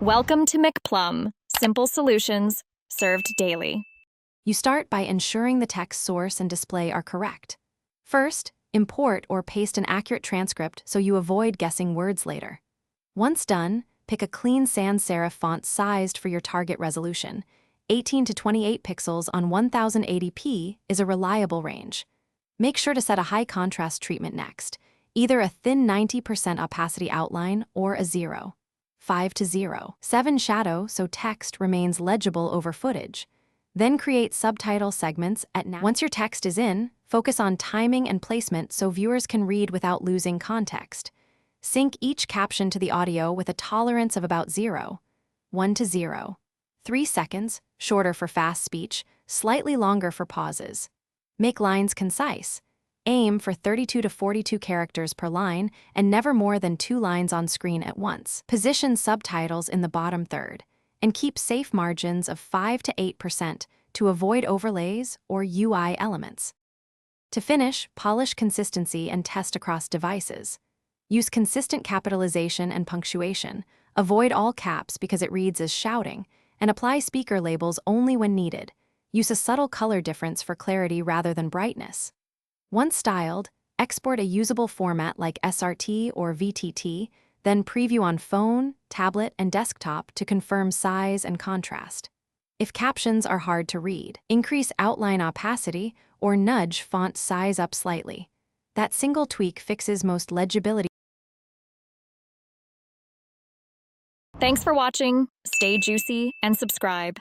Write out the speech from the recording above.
Welcome to McPlum, simple solutions served daily. You start by ensuring the text source and display are correct. First, import or paste an accurate transcript so you avoid guessing words later. Once done, pick a clean sans serif font sized for your target resolution. 18 to 28 pixels on 1080p is a reliable range. Make sure to set a high contrast treatment next, either a thin 90% opacity outline or a 5 to 7 shadow so text remains legible over footage. Then create subtitle segments at Once your text is in, focus on timing and placement so viewers can read without losing context. Sync each caption to the audio with a tolerance of about 1 to 3 seconds, shorter for fast speech, slightly longer for pauses. Make lines concise. Aim for 32 to 42 characters per line and never more than 2 lines on screen at once. Position subtitles in the bottom third and keep safe margins of 5 to 8% to avoid overlays or UI elements. To finish, polish consistency and test across devices. Use consistent capitalization and punctuation. Avoid all caps because it reads as shouting, and apply speaker labels only when needed. Use a subtle color difference for clarity rather than brightness. Once styled, export a usable format like SRT or VTT, then preview on phone, tablet, and desktop to confirm size and contrast. If captions are hard to read, increase outline opacity or nudge font size up slightly. That single tweak fixes most legibility. Thanks for watching. Stay juicy and subscribe.